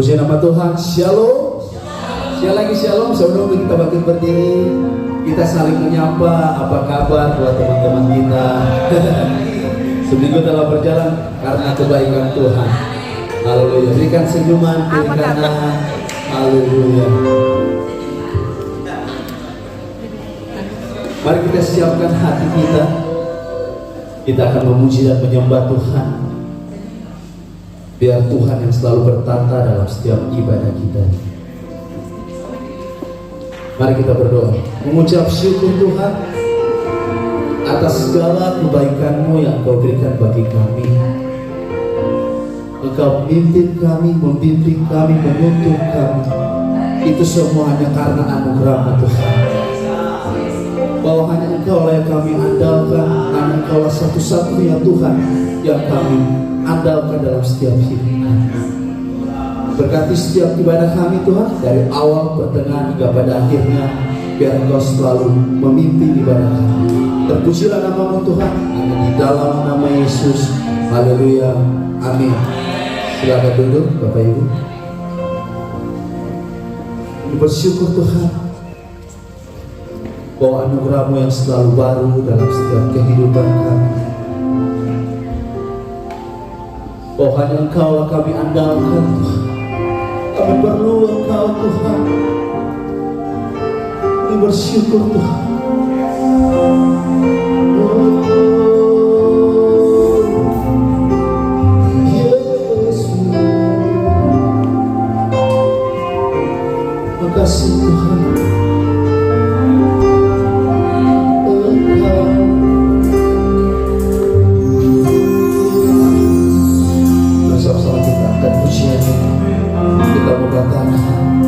Puji nama Tuhan. Shalom. Sekali lagi shalom. Saudara, kita bangkit berdiri. Kita saling menyapa. Apa kabar buat teman-teman kita? Seminggu telah berjalan karena kebaikan Tuhan. Haleluya. Berikan senyuman kiri kanan. Haleluya. Mari kita siapkan hati kita. Kita akan memuji dan menyembah Tuhan. Biar Tuhan yang selalu bertata dalam setiap ibadah kita. Mari kita berdoa. Mengucap syukur Tuhan atas segala kebaikan-Mu yang Kau berikan bagi kami. Engkau memimpin kami, membimbing kami, menuntun kami. Itu semua hanya karena anugerah-Mu Tuhan. Bahwa hanya Engkau yang kami andalkan, hanya Engkau satu-satunya Tuhan yang kami andalkan dalam setiap hidup kami. Berkati setiap ibadah kami Tuhan, dari awal, pertengahan hingga pada akhirnya. Biar Engkau selalu memimpin ibadah kami. Terpujilah nama-Mu Tuhan, hanya di dalam nama Yesus. Haleluya, amin. Silakan duduk Bapak Ibu. Bersyukur Tuhan bahwa anugerah-Mu yang selalu baru dalam setiap kehidupan kami. Oh, hanya Engkau kami andalkan Tuhan. Kami perlu Engkau Tuhan. Kami bersyukur Tuhan. Yesus, makasih Tuhan. Kita berkatakan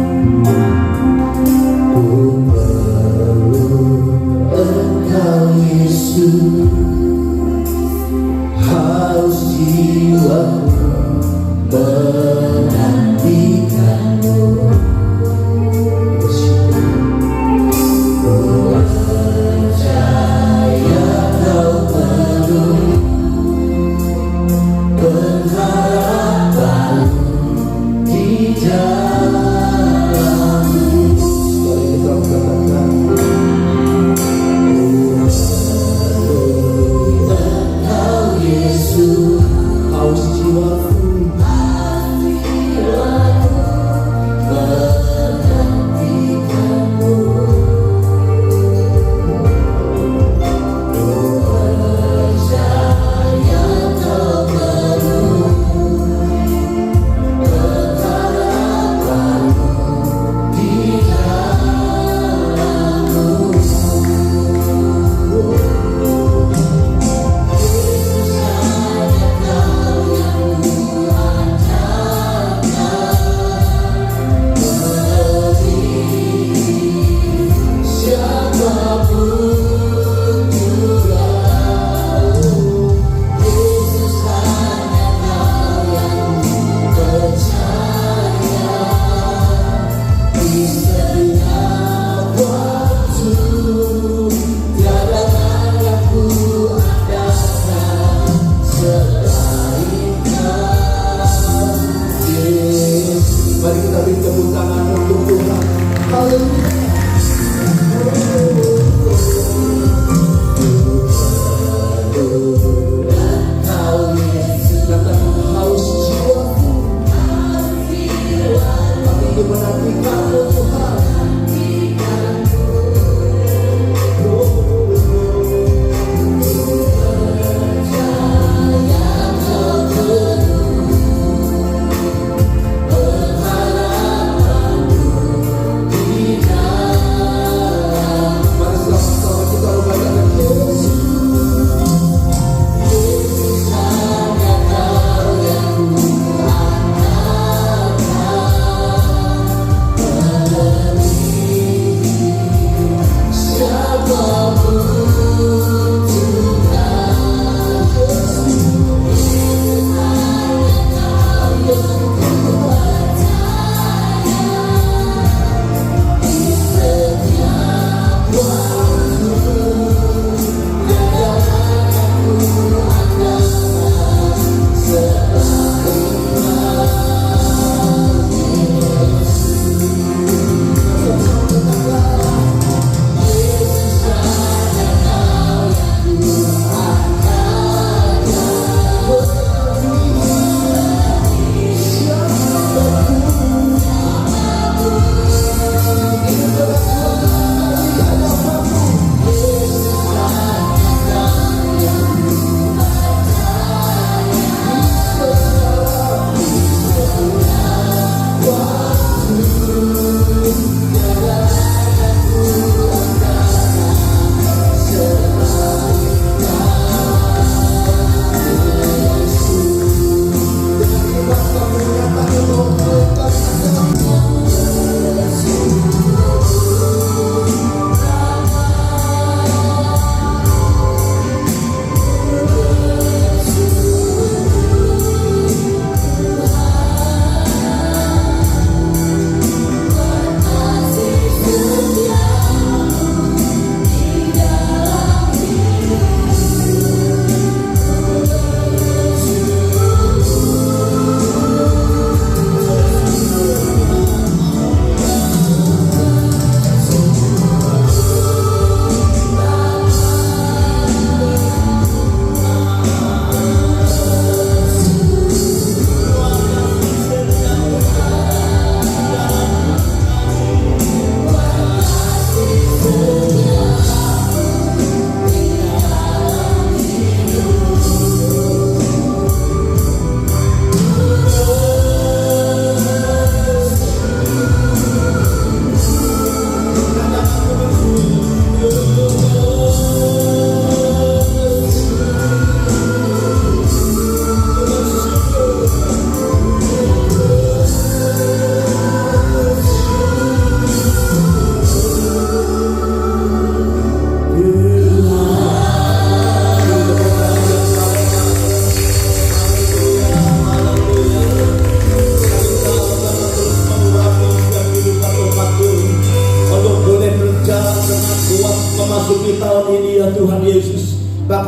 ku perlu Engkau Yesus, haus jiwaku menantikan-Mu. Ku percaya Kau penuh pengharapan di dalam-Mu. Mari kita berkatakan Engkau Yesus, haus jiwaku menantikan-Mu. Ku percaya Kau penuh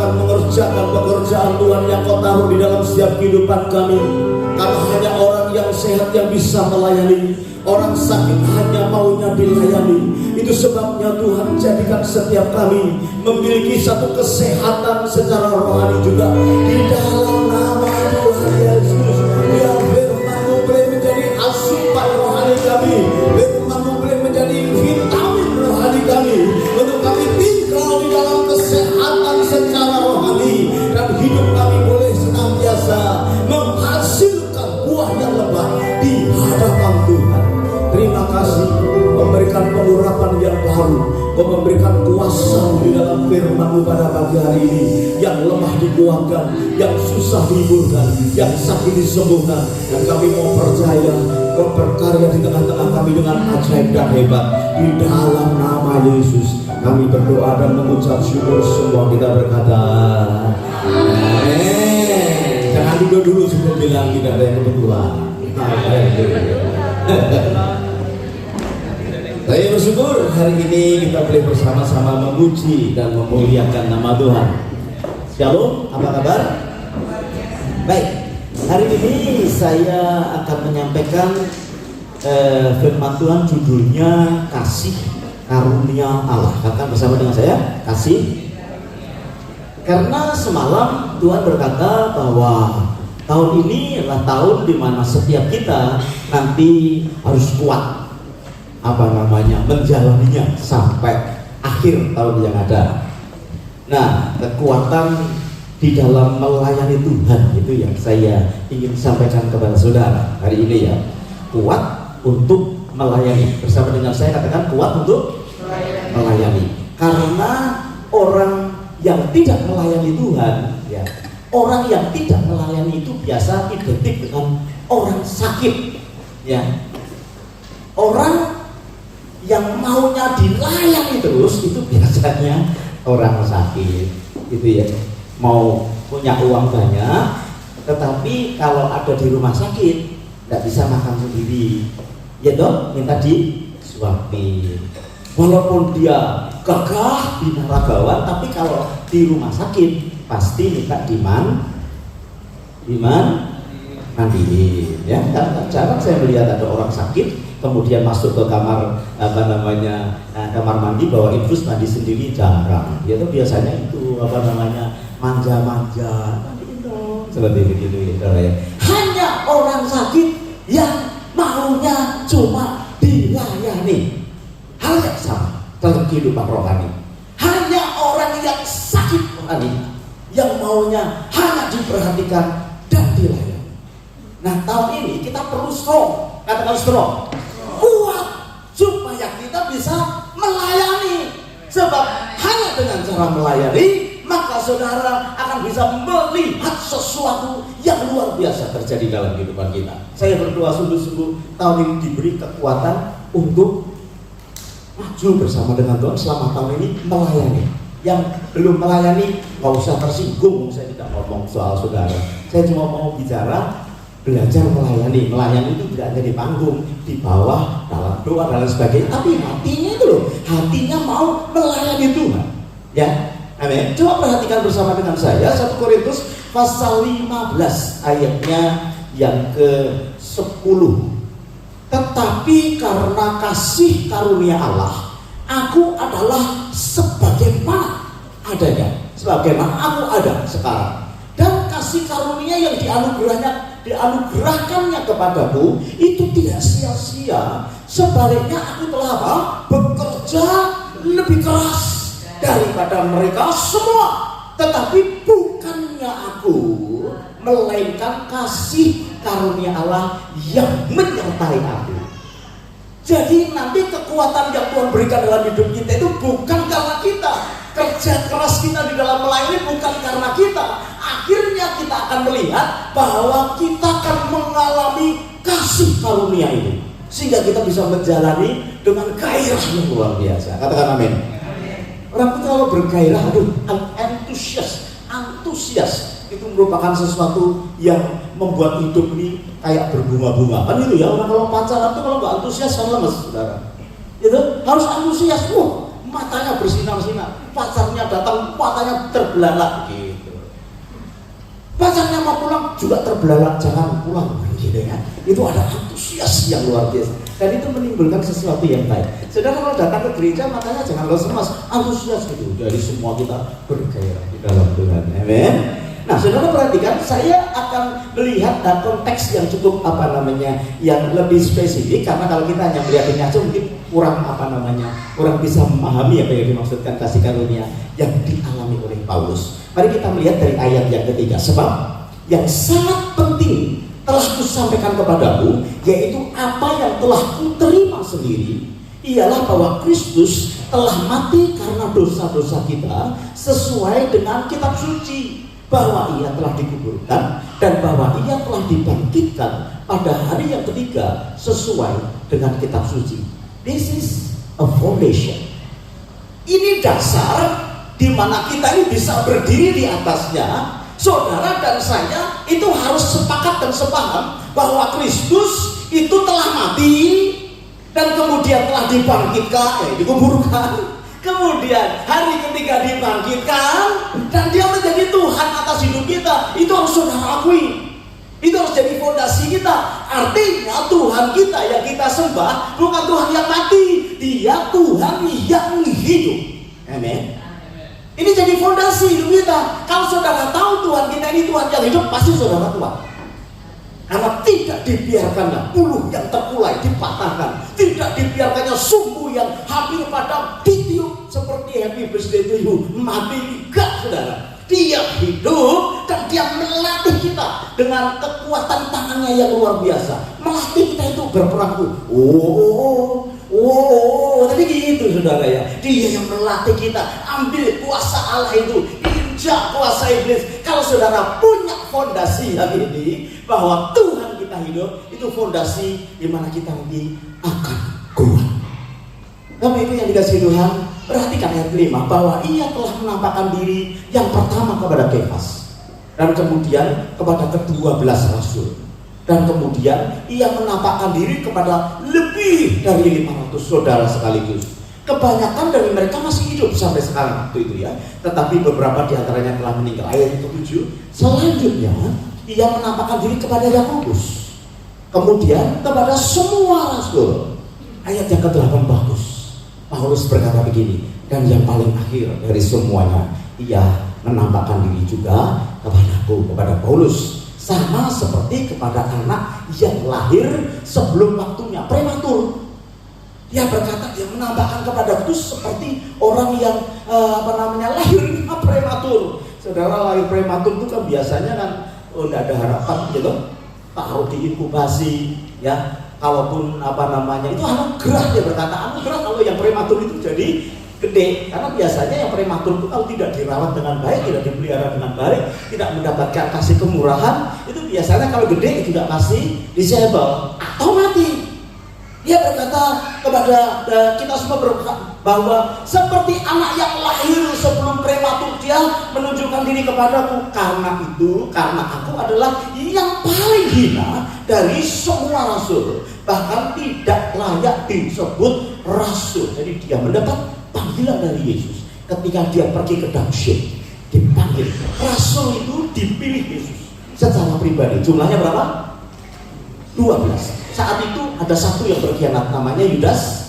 akan mengerjakan pekerjaan Tuhan yang Kau taruh di dalam setiap kehidupan kami. Karena hanya orang yang sehat yang bisa melayani, orang sakit hanya maunya dilayani. Itu sebabnya Tuhan jadikan setiap kami memiliki satu kesehatan secara rohani juga. Di dalam nama Tuhan Yesus, biar firman-Mu boleh menjadi asupan rohani kami, firman-Mu boleh menjadi vitamin rohani kami, untuk kami tinggal di dalam kesehatan secara rohani, dan hidup kami boleh senantiasa menghasilkan buah yang lebat di hadapan Tuhan. Terima kasih memberikan pengurapan yang baru, memberikan kuasa di dalam firman-Mu pada pagi hari ini. Yang lemah dikuatkan, yang susah dihiburkan, yang sakit disembuhkan. Dan kami mau percaya Kau berkarya di tengah-tengah kami dengan ajaib dan hebat. Di dalam nama Yesus kami berdoa dan mengucap syukur. Semua kita berkata amin. Jangan dulu sebelum bilang tidak ada yang kebetulan. Saya bersyukur hari ini kita boleh bersama-sama memuji dan memuliakan nama Tuhan. Shalom, apa kabar? Baik, hari ini saya akan menyampaikan firman Tuhan, judulnya Kasih Karunia Allah. Katakan bersama dengan saya, kasih. Karena semalam Tuhan berkata bahwa tahun ini adalah tahun di mana setiap kita nanti harus kuat menjalaninya sampai akhir tahun yang ada. Nah, kekuatan di dalam melayani Tuhan itu yang saya ingin sampaikan kepada saudara hari ini ya. Kuat untuk melayani. Bersama dengan saya katakan kuat untuk melayani. Karena orang yang tidak melayani Tuhan ya, orang yang tidak melayani itu biasa identik dengan orang sakit ya. Orang yang maunya dilayani terus itu biasanya orang sakit gitu ya. Mau punya uang banyak, tetapi kalau ada di rumah sakit tidak bisa makan sendiri ya dong, minta disuapin. Walaupun dia gagah binaragawan, tapi kalau di rumah sakit pasti minta mandiin ya. Jarang saya melihat ada orang sakit kemudian masuk ke kamar kamar mandi bawa infus mandi sendiri, jarang. Ya itu biasanya itu manja-manja seperti begitu ya. Hanya orang sakit yang maunya cuma dilayani. Hal yang sama dalam kehidupan rohani. Hanya orang yang sakit rohani yang maunya hanya diperhatikan dan dilayani. Nah, tahun ini kita perlu strong, katakan strong, kuat, supaya kita bisa melayani. Sebab hanya dengan cara melayani, maka saudara akan bisa melihat sesuatu yang luar biasa terjadi dalam kehidupan kita. Saya berdoa sungguh-sungguh tahun ini diberi kekuatan untuk maju bersama dengan Tuhan selama tahun ini melayani. Yang belum melayani nggak usah tersinggung, saya tidak ngomong soal saudara. Saya cuma mau bicara belajar melayani. Melayani itu tidak hanya di panggung, di bawah, dalam doa dan lain sebagainya, tapi hatinya itu loh, hatinya mau melayani Tuhan ya. Amin. Coba perhatikan bersama dengan saya 1 Korintus pasal 15 ayatnya yang ke-10. Tetapi karena kasih karunia Allah, aku adalah sebagaimana adanya, sebagaimana aku ada sekarang. Dan kasih karunia yang dianugerahkannya kepadaku itu tidak sia-sia. Sebaliknya aku telah bekerja lebih keras daripada mereka semua. Tetapi bukannya aku, melainkan kasih karunia Allah yang menyertai aku. Jadi nanti kekuatan yang Tuhan berikan dalam hidup kita itu bukan karena kita, kerja keras kita di dalam melayani bukan karena kita. Akhirnya kita akan melihat bahwa kita akan mengalami kasih karunia ini, sehingga kita bisa menjalani dengan gairah yang luar biasa. Katakan amin. Orang itu kalau bergairah, antusias itu merupakan sesuatu yang membuat hidup ini kayak berbunga-bunga. Kan itu ya, orang kalau pacaran itu kalau nggak antusias kan lemes, saudara. Itu harus antusias. matanya bersinar-sinar, pacarnya datang, matanya terbelalak gitu. Pacarnya mau pulang juga terbelalak, jangan pulang gitu ya. Itu ada antusias yang luar biasa dan itu menimbulkan sesuatu yang baik. Saudara kalau datang ke gereja matanya jangan lemas, antusias gitu. Jadi semua kita bergairah di dalam Tuhan. Amin. Nah, saudara perhatikan, saya akan melihat konteks yang cukup yang lebih spesifik, karena kalau kita hanya melihat ini aja mungkin kurang bisa memahami apa yang dimaksudkan kasih karunia yang dialami oleh Paulus. Mari kita melihat dari ayat yang ketiga. Sebab yang sangat penting telah kusampaikan kepadamu, yaitu apa yang telah kuterima sendiri, ialah bahwa Kristus telah mati karena dosa-dosa kita sesuai dengan kitab suci, bahwa ia telah dikuburkan dan bahwa ia telah dibangkitkan pada hari yang ketiga sesuai dengan kitab suci. This is a foundation. Ini dasar di mana kita ini bisa berdiri di atasnya. Saudara dan saya itu harus sepakat dan sepaham bahwa Kristus itu telah mati dan kemudian telah dibangkitkan, dikuburkan. Kemudian hari ketiga dibangkitkan dan dia menjadi Tuhan atas hidup kita. Itu harus saudara akui. Itu harus jadi fondasi kita. Artinya Tuhan kita yang kita sembah bukan Tuhan yang mati, dia Tuhan yang hidup. Amin. Ini jadi fondasi hidup kita. Kalau saudara tahu Tuhan kita ini Tuhan yang hidup, pasti saudara kuat. Karena tidak dibiarkannya buluh yang terkulai dipatahkan, tidak dibiarkannya sumbu yang hampir padam ditiup seperti happy birthday to you, mati enggak saudara. Dia hidup dan dia melatih kita dengan kekuatan tangannya yang luar biasa. Melatih kita itu berperang. Tapi gitu saudara ya. Dia yang melatih kita. Ambil kuasa Allah itu, injak kuasa iblis. Kalau saudara punya fondasi hari ini bahwa Tuhan kita hidup, itu fondasi di mana kita nanti akan kuat. Karena itu yang dikasih Tuhan. Perhatikan ayat 5, bahwa ia telah menampakkan diri yang pertama kepada Kefas, dan kemudian kepada ke-12 rasul, dan kemudian ia menampakkan diri kepada lebih dari 500 saudara sekaligus. Kebanyakan dari mereka masih hidup sampai sekarang waktu itu ya, tetapi beberapa di antaranya telah meninggal. Ayat ke-7, selanjutnya ia menampakkan diri kepada Yakobus, kemudian kepada semua rasul. Ayat yang ke-8 bagus. Paulus berkata begini, dan yang paling akhir dari semuanya, ia menampakkan diri juga kepadaku, kepada Paulus, sama seperti kepada anak yang lahir sebelum waktunya, prematur. Dia berkata, dia menampakkan kepadaku itu seperti orang yang lahirnya prematur. Saudara, lahir prematur itu kan biasanya kan tidak ada harapan gitu, taruh di inkubasi ya. Kalaupun itu anugerah, dia berkata anugerah kalau yang prematur itu jadi gede, karena biasanya yang prematur itu kalau tidak dirawat dengan baik, tidak dipelihara dengan baik, tidak mendapatkan kasih kemurahan, itu biasanya kalau gede juga masih disable atau mati. Dia berkata kepada kita semua bahwa seperti anak yang lahir sebelum prematur, dia menunjukkan diri kepadaku. Karena aku adalah yang paling hina dari semua rasul, bahkan tidak layak disebut rasul. Jadi dia mendapat panggilan dari Yesus ketika dia pergi ke Damsyik, dipanggil rasul. Itu dipilih Yesus secara pribadi. Jumlahnya berapa? 12. Saat itu ada satu yang berkhianat, namanya Yudas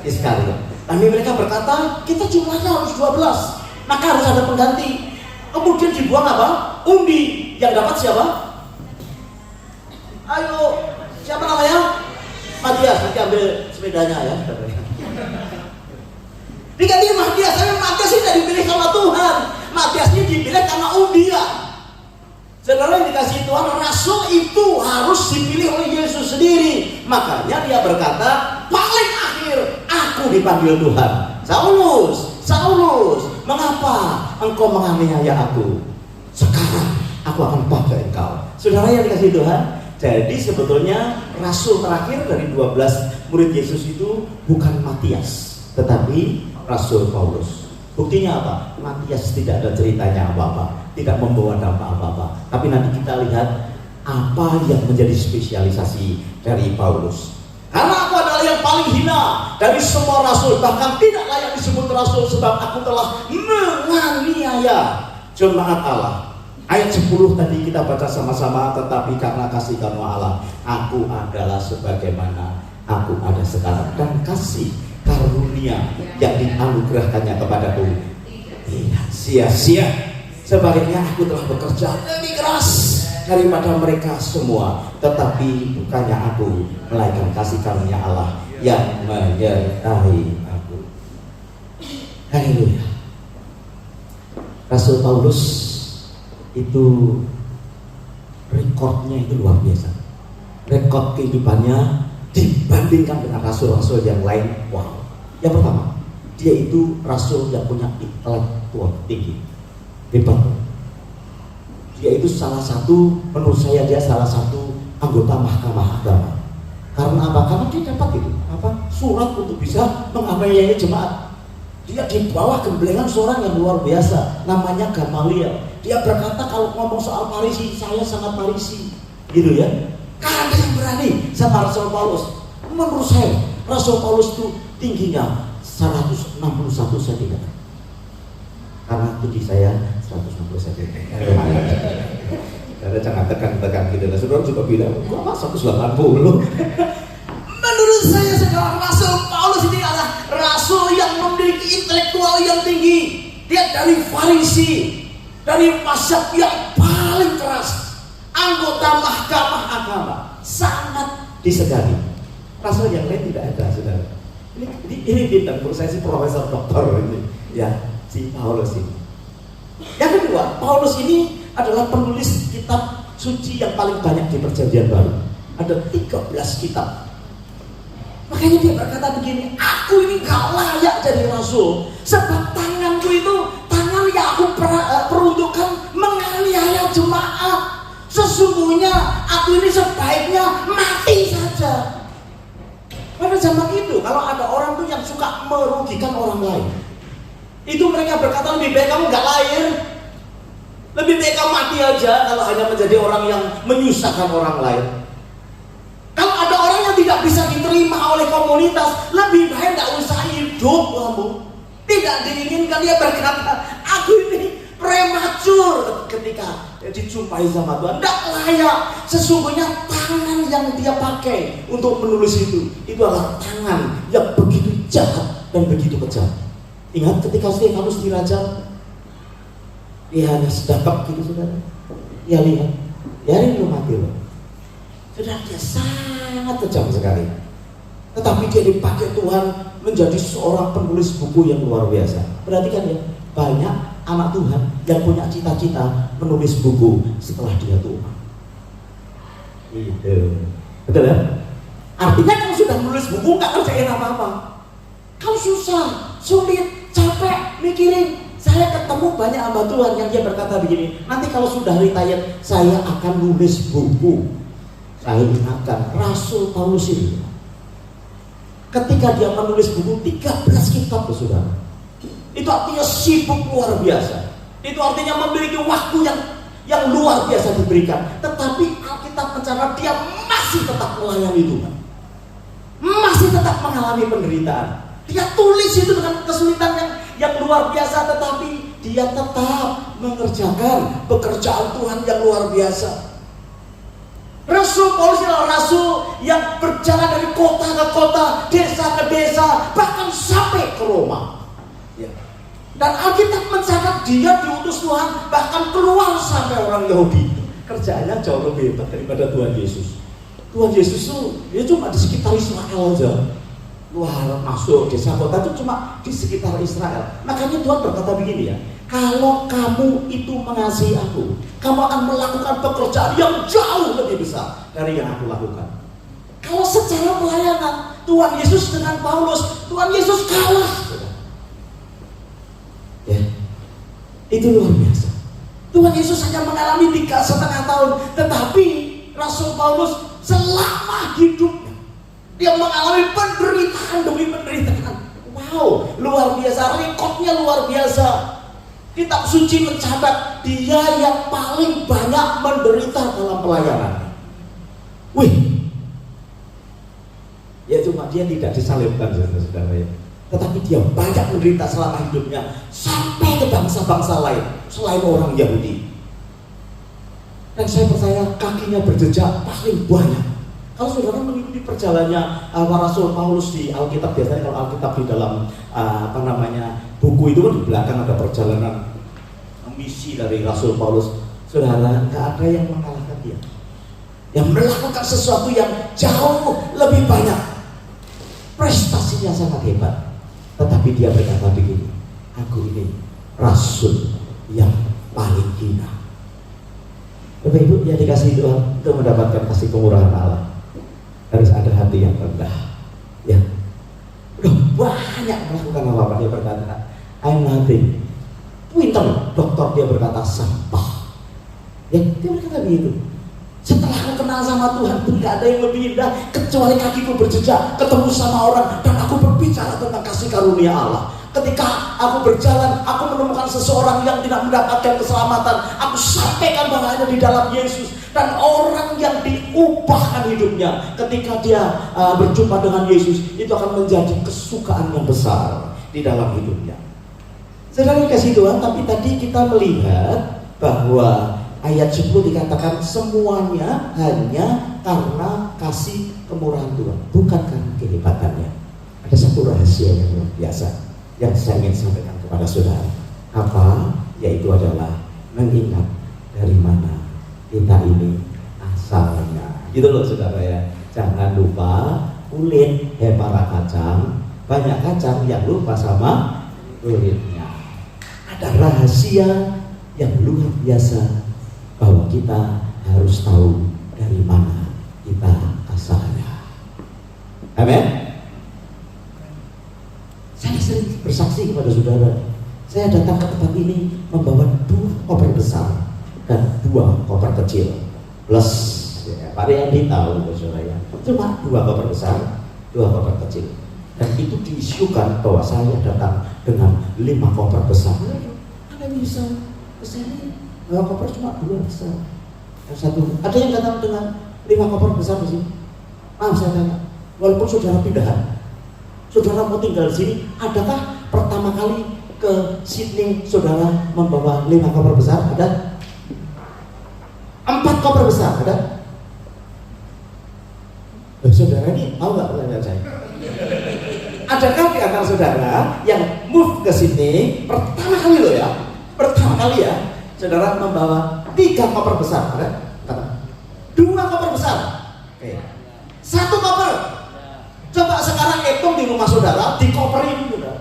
Iskariot. Tapi mereka berkata, kita jumlahnya harus 12, maka harus ada pengganti. Kemudian dibuang apa? Undi. Yang dapat siapa? Ayo, siapa namanya? Matias. Nanti ambil sepedanya ya. Diganti Matias. Tapi Matias ini tidak dipilih sama Tuhan. Matias ini dipilih karena undian. Saudara yang dikasih Tuhan, rasul itu harus dipilih oleh Yesus sendiri. Makanya dia berkata, paling akhir aku dipanggil Tuhan. Saulus, mengapa engkau menganiaya aku? Sekarang aku akan pakai engkau. Saudara yang dikasih Tuhan, jadi sebetulnya rasul terakhir dari 12 murid Yesus itu bukan Matias, tetapi Rasul Paulus. Buktinya apa? Matias tidak ada ceritanya apa-apa, tidak membawa dampak apa-apa. Tapi nanti kita lihat apa yang menjadi spesialisasi dari Paulus. Karena aku adalah yang paling hina dari semua rasul, bahkan tidak layak disebut rasul, sebab aku telah menganiaya jemaat Allah. Ayat 10 tadi kita baca sama-sama, tetapi karena kasih karunia Allah, aku adalah sebagaimana aku ada sekarang, dan kasih karunia yang dianugerahkannya kepadaku tidak sia-sia. Sebaliknya aku telah bekerja lebih keras daripada mereka semua, tetapi bukannya aku, melainkan kasih karunia Allah yang menyertai aku. Haleluya. Rasul Paulus itu rekodnya itu luar biasa. Rekod kehidupannya dibandingkan dengan rasul-rasul yang lain, wow. Yang pertama, dia itu rasul yang punya intelektual tinggi, hebat. Dia itu salah satu, menurut saya dia salah satu anggota mahkamah agama. Karena apa? Karena dia dapat itu surat untuk bisa menganiaya jemaat. Dia di bawah gemblengan seorang yang luar biasa, namanya Gamaliel. Dia berkata kalau ngomong soal Farisi, saya sangat Farisi, gitu ya. Karena ada yang berani sama Rasul Paulus. Menurut saya Rasul Paulus itu tingginya 161 cm. Karena tinggi saya 160 cm. Karena jangan tekan-tekan gitu. Saudara juga bilang, kok mas 180? Menurut saya sekarang Rasul Paulus ini adalah rasul yang memiliki intelektual yang tinggi. Dia dari Farisi, dari mazhab yang paling keras, anggota mahkamah agama, sangat disegani. Rasul yang lain tidak ada, saudara. Ini bintang, menurut saya sih profesor doktor ini, ya, si Paulus ini. Yang kedua, Paulus ini adalah penulis kitab suci yang paling banyak di Perjanjian Baru. Ada 13 kitab. Makanya dia berkata begini, aku ini gak layak jadi rasul, sebab tanganku itu tangan yang aku peruntukkan menganiaya jemaat. Sesungguhnya aku ini sebaiknya mati saja. Pada zaman itu kalau ada orang tuh yang suka merugikan orang lain, itu mereka berkata lebih baik kamu gak lahir, lebih baik kamu mati aja kalau hanya menjadi orang yang menyusahkan orang lain. Kalau ada orang yang tidak bisa diterima oleh komunitas, lebih baik gak usah hidup kamu. Tidak diinginkan. Dia berkata, aku ini prematur ketika dijumpai sama Tuhan, tidak layak. Sesungguhnya tangan yang dia pakai untuk menulis itu adalah tangan yang begitu jahat dan begitu kejam. Ingat ketika Stefanus dirajam, dia hanya sedekap gitu, saudara. Ya lihat, biarin lu mati loh. Saudara, dia sangat kejam sekali. Tetapi dia dipakai Tuhan menjadi seorang penulis buku yang luar biasa. Perhatikan ya, banyak anak Tuhan yang punya cita-cita menulis buku setelah dia tua. Gitu. Betul ya? Artinya kalau sudah menulis buku nggak kerjain apa-apa. Kalau susah, sulit, capek, mikirin. Saya ketemu banyak hamba Tuhan yang dia berkata begini, nanti kalau sudah retired saya akan nulis buku. Saya ingatkan Rasul Paulus ini, ketika dia menulis buku 13 kitab, saudara, itu artinya sibuk luar biasa. Itu artinya memiliki waktu yang luar biasa diberikan. Tetapi Alkitab mencatat dia masih tetap melayani Tuhan, masih tetap mengalami penderitaan. Dia tulis itu dengan kesulitan yang luar biasa, tetapi dia tetap mengerjakan pekerjaan Tuhan yang luar biasa. Rasul Paulus adalah rasul yang berjalan dari kota ke kota, desa ke desa, bahkan sampai ke Roma. Ya. Dan Alkitab mencatat dia diutus Tuhan bahkan keluar sampai orang Yahudi. Kerjaannya jauh lebih hebat daripada Tuhan Yesus. Tuhan Yesus itu dia cuma di sekitar Israel aja. Luar masuk desa kota itu cuma di sekitar Israel. Makanya Tuhan berkata begini ya, kalau kamu itu mengasihi aku, kamu akan melakukan pekerjaan yang jauh lebih besar dari yang aku lakukan. Kalau secara pelayanan Tuhan Yesus dengan Paulus, Tuhan Yesus kalah. Ya, itu luar biasa. Tuhan Yesus hanya mengalami 3,5 tahun, tetapi Rasul Paulus selama hidupnya dia mengalami penderitaan demi penderitaan. Wow, luar biasa, rekodnya luar biasa. Kitab suci mencatat dia yang paling banyak menderita dalam pelayanan. Wih, ya Ya cuma dia tidak disalibkan, saudara ya. Tetapi dia banyak menderita selama hidupnya sampai ke bangsa-bangsa lain selain orang Yahudi. Dan saya percaya kakinya berjejak paling banyak. Kalau saudara mengikuti perjalanannya Rasul Paulus di Alkitab, biasanya kalau Alkitab di dalam buku itu kan di belakang ada perjalanan misi dari Rasul Paulus. Saudara, nggak ada yang mengalahkan dia, yang melakukan sesuatu yang jauh lebih banyak, prestasinya sangat hebat. Tetapi dia berkata begini, aku ini rasul yang paling hina. Bapak Ibu yang dikasih Tuhan, untuk mendapatkan kasih kemurahan Allah harus ada hati yang rendah. Ya, udah banyak melakukan apa-apa. Dia berkata, I'm nothing. Pinter, dokter dia berkata sampah. Ya, dia berkata begitu. Setelah aku kenal sama Tuhan pun gak ada yang lebih indah kecuali kakiku berjejak ketemu sama orang dan aku berbicara tentang kasih karunia Allah. Ketika aku berjalan, aku menemukan seseorang yang tidak mendapatkan keselamatan, aku sampaikan bahwa ada di dalam Yesus. Dan orang yang diubahkan hidupnya ketika dia berjumpa dengan Yesus, itu akan menjadi kesukaan yang besar di dalam hidupnya. Sedang dikasih Tuhan, tapi tadi kita melihat bahwa ayat 10 dikatakan semuanya hanya karena kasih kemurahan Tuhan, bukan karena kehebatannya. Ada satu rahasia yang luar biasa yang saya ingin sampaikan kepada saudara. Apa? Yaitu adalah mengingat dari mana kita ini asalnya. Gitu loh saudara ya. Jangan lupa kulit hepara kacang, banyak kacang yang lupa sama kulitnya. Ada rahasia yang luar biasa bahwa kita harus tahu dari mana kita asalnya. Amin. Saya sering bersaksi kepada saudara, saya datang ke tempat ini membawa 2 koper besar dan 2 koper kecil plus ya, Pak Riyandi tahu saudara ya, cuma 2 koper besar, 2 koper kecil, dan itu diisukan bahwa saya datang dengan 5 koper besar. Anda bisa kesini bawa koper cuma 2 besar, yang satu ada yang datang dengan 5 koper besar di sini. Maaf saya tanya, walaupun saudara pindahan, saudara mau tinggal di sini, adakah pertama kali ke Sydney saudara membawa 5 koper besar? Ada? 4 koper besar? Ada? Saudara ini tahu nggak pertanyaan saya? Adakah di antara saudara yang move ke Sydney pertama kali loh ya? Pertama kali ya, saudara membawa 3 koper besar? Ada? 2 koper besar? Oke. 1 koper. Coba sekarang hitung di rumah saudara, dikoperin saudara.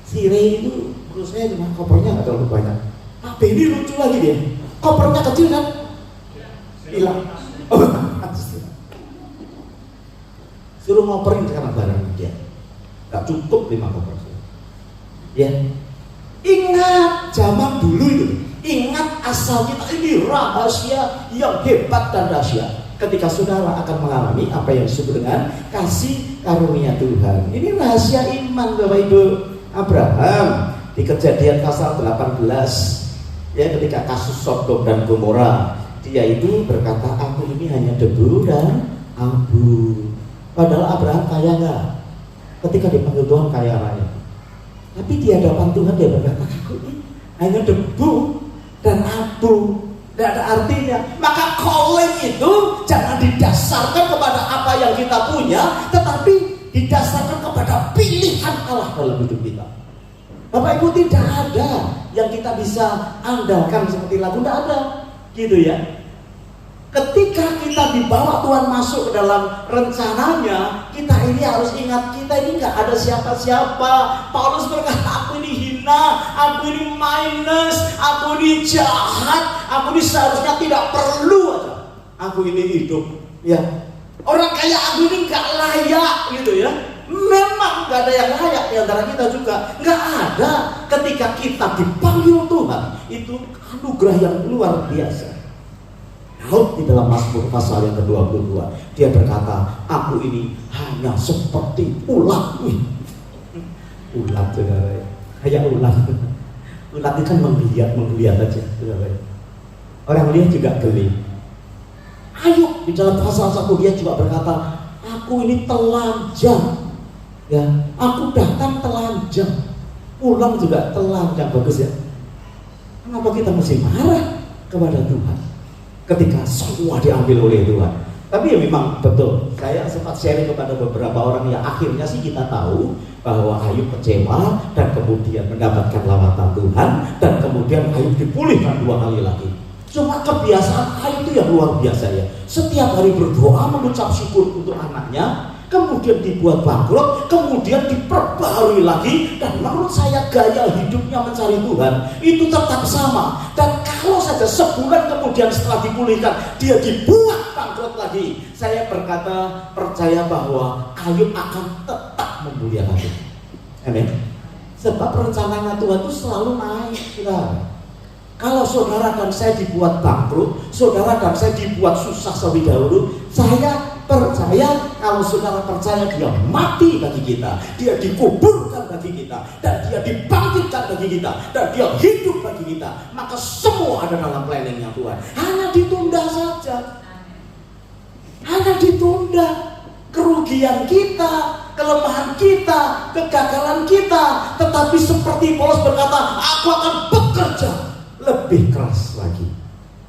Si Ray itu menurut saya cuma kopernya nggak terlalu banyak. Pak Benny lucu lagi dia, kopernya kecil kan? Hilang. Oh, suruh ngoperin sekarang barang dia, nggak cukup 5 koper. Ya, ingat zaman dulu itu. Ingat asal kita ini rahasia yang hebat dan dahsyat. Ketika saudara akan mengalami apa yang disebut dengan kasih karunia Tuhan. Ini rahasia iman Bapak Ibu. Abraham di Kejadian pasal 18 ya, ketika kasus Sodom dan Gomora, dia itu berkata aku ini hanya debu dan abu. Padahal Abraham kaya nggak? Ketika dipanggil Tuhan kaya raya. Tapi di hadapan Tuhan dia berkata aku ini hanya debu dan abu, tidak ada artinya. Maka calling itu jangan didasarkan kepada apa yang kita punya, tetapi didasarkan kepada pilihan Allah dalam hidup kita. Bapak Ibu, tidak ada yang kita bisa andalkan seperti lagu, tidak ada, gitu ya. Ketika kita dibawa Tuhan masuk ke dalam rencananya, kita ini harus ingat kita ini nggak ada siapa-siapa. Paulus berkata aku ini hina, aku ini minus, aku ini jahat, aku ini seharusnya tidak perlu aja. Aku ini hidup, ya. Orang kayak aku ini nggak layak, gitu ya. Memang nggak ada yang layak di antara kita juga, nggak ada. Ketika kita dipanggil Tuhan, itu anugerah yang luar biasa. Daud di dalam Mazmur pasal yang ke-22 dia berkata, aku ini hanya seperti ulat. Ulat saudara, kayak ulat. Ulat itu kan menggeliat aja saudara. Orang lihat juga geli. di dalam pasal 1 dia juga berkata, aku ini telanjang. Ya, aku datang telanjang, pulang juga telanjang. Bagus ya. Kenapa kita mesti marah kepada Tuhan ketika semua diambil oleh Tuhan? Tapi ya memang betul, saya sempat sharing kepada beberapa orang yang akhirnya sih kita tahu bahwa Ayub kecewa dan kemudian mendapatkan lawatan Tuhan, dan kemudian Ayub dipulihkan 2 kali lagi. Cuma kebiasaan Ayub itu yang luar biasa ya. Setiap hari berdoa mengucap syukur untuk anaknya, kemudian dibuat bangkrut, kemudian diperbarui lagi. Dan menurut saya gaya hidupnya mencari Tuhan itu tetap sama. Dan kalau saja sebulan kemudian setelah dipulihkan dia dibuat bangkrut lagi, saya berkata percaya bahwa Ayub akan tetap memuliakan Tuhan. Amin. Sebab rencananya Tuhan itu selalu naik, saudara. Kalau saudara dan saya dibuat bangkrut, saudara dan saya dibuat susah terlebih dahulu, saya percaya, kalau saudara percaya dia mati bagi kita, dia dikuburkan bagi kita, dan dia dibangkitkan bagi kita, dan dia hidup bagi kita, maka semua ada dalam planningnya Tuhan. Hanya ditunda saja, hanya ditunda. Kerugian kita, kelemahan kita, kegagalan kita, tetapi seperti Paulus berkata, aku akan bekerja lebih keras lagi.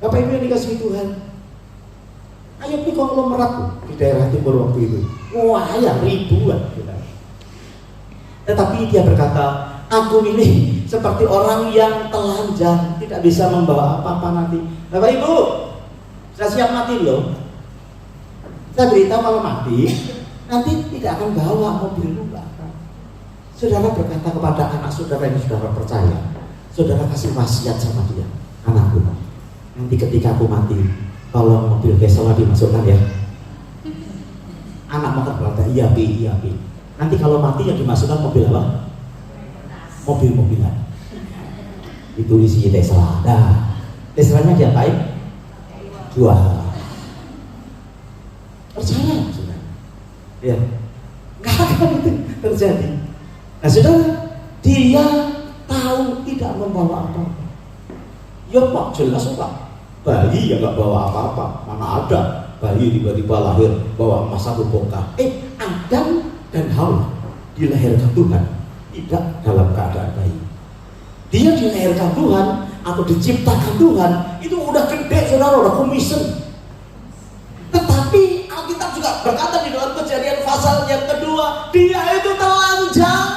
Bapak Ibu yang dikasihi Tuhan, Ayub ini konglomerat di daerah timur waktu itu. Wah ya, ribuan. Tetapi dia berkata, aku ini seperti orang yang telanjang, tidak bisa membawa apa-apa nanti. Bapak Ibu, saya siap mati loh. Saya beritahu kalau mati, nanti tidak akan bawa mobil lupa. Saudara berkata kepada anak saudara yang saudara percaya, saudara kasih wasiat sama dia, anakku, nanti ketika aku mati, tolong mobil Vespa dimasukkan ya. Anak mau berkata, iya Pi. Nanti kalau mati yang dimasukkan mobil apa? Mobil-mobilan. Ditulisi Tesla. Nah, Teslanya diapain? Jual. Percaya, saudara? Ya, nggak akan itu terjadi. Nah, saudara, dia tahu tidak membawa apa-apa. Ya Pak, jelas Pak. Bayi ya nggak bawa apa-apa. Mana ada bayi tiba-tiba lahir bawa emas 1 bongkah. Adam dan Hawa dilahirkan Tuhan tidak dalam keadaan bayi. Dia dilahirkan Tuhan atau diciptakan Tuhan itu udah gede, saudara, udah komisen. Tetapi Alkitab juga berkata di dalam Kejadian pasal yang kedua, dia itu telanjang,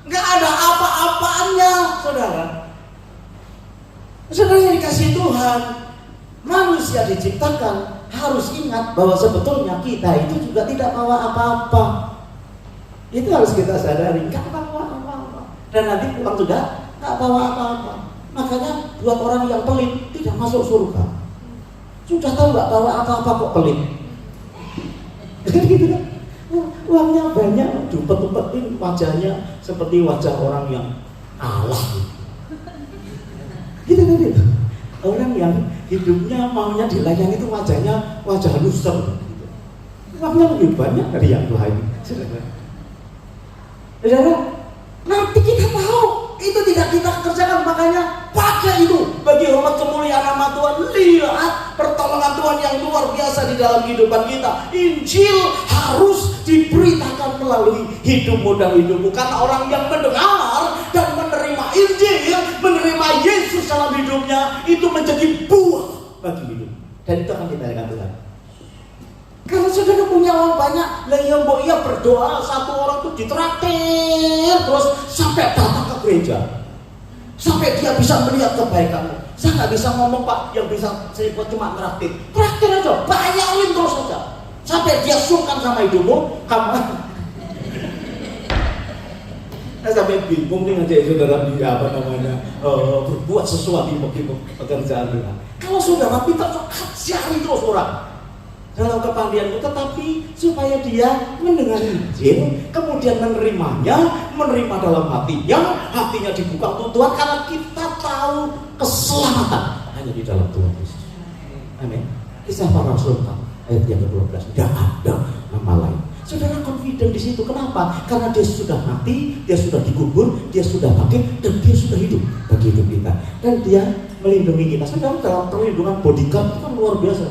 nggak ada apa-apaannya, saudara. Saudara yang dikasih Tuhan, manusia diciptakan harus ingat bahwa sebetulnya kita itu juga tidak bawa apa-apa. Itu harus kita sadari, nggak bawa apa-apa. Dan nanti pulang juga nggak bawa apa-apa. Makanya buat orang yang pelit tidak masuk surga. Sudah tahu nggak bawa apa-apa kok pelit. Gitu kan? Uangnya banyak, diumpet-umpetin wajahnya seperti wajah orang yang kalah. Gitu kan gitu. Orang yang hidupnya maunya dilayani itu wajahnya wajah loser. Gitu. Uangnya lebih banyak dari yang lain. Saudara, nanti kita tahu itu tidak kita kerjakan, makanya pakai itu bagi hormat kemuliaan nama Tuhan. Lihat pertolongan Tuhan yang luar biasa di dalam kehidupan kita. Injil harus diberitakan melalui hidupmu dan hidupmu, karena orang yang mendengar dan menerima Injil, menerima Yesus dalam hidupnya, itu menjadi buah bagi hidup, dan itu akan ditanyakan Tuhan. Kalau saudara punya uang banyak, lah ya mbok iya berdoa satu orang tuh ditraktir terus sampai datang ke gereja, sampai dia bisa melihat kebaikanmu. Saya nggak bisa ngomong Pak, yang bisa saya buat cuma traktir aja, bayarin terus saja sampai dia sungkan sama hidupmu. Kamu saya sampai bingung nih ngajak saudara dia berbuat sesuatu bagi pekerjaan Tuhan. Kalau saudara minta cari terus orang dalam kepandianmu, tetapi supaya dia mendengar Injil, kemudian menerimanya, menerima dalam hatinya dibuka untuk Tuhan, karena kita tahu keselamatan hanya di dalam Tuhan Yesus. Amin. Kisah para Rasul ayat yang ke-12, tidak ada nama lain. Saudara confident di situ. Kenapa? Karena dia sudah mati, dia sudah dikubur, dia sudah bangkit, dan dia sudah hidup bagi hidup kita, dan dia melindungi kita. Saudara, dalam perlindungan bodyguard itu kan luar biasa.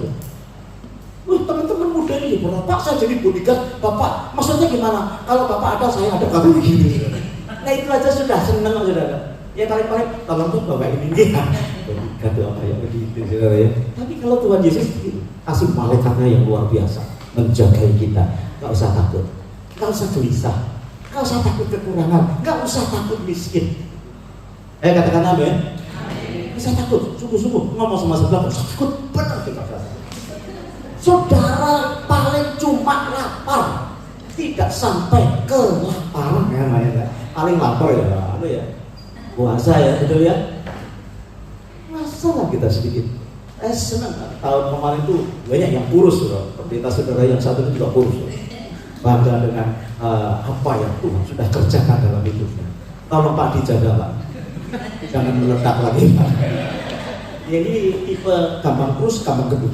muda ini berat, Pak saya jadi bodyguard Bapak. Maksudnya gimana? Kalau Bapak ada, saya ada, kamu gitu. Nah itu aja sudah seneng saudara. Ya paling-paling tolong tuh Bapak ini bodyguard apa ya begitu saudara ya. Tapi kalau Tuhan Yesus kasih malaikatnya yang luar biasa menjaga kita, nggak usah takut, nggak usah gelisah, nggak usah takut kekurangan, nggak usah takut miskin. Katakan amin. Bisa takut, sungguh-sungguh ngomong sama sebelah, takut benar kita. Saudara paling cuma lapar, tidak sampai kelaparan ya, paling lapar ya, puasa ya, betul ya. Masalah kita sedikit. Senang tahun kemarin itu banyak yang kurus, pendeta saudara yang satu itu juga kurus. Bangga dengan apa yang Tuhan sudah kerjakan dalam hidupnya. Tolong Pak dijaga Pak. Jangan meledak lagi Pak. Ini tipe gampang kurus, gampang gendut.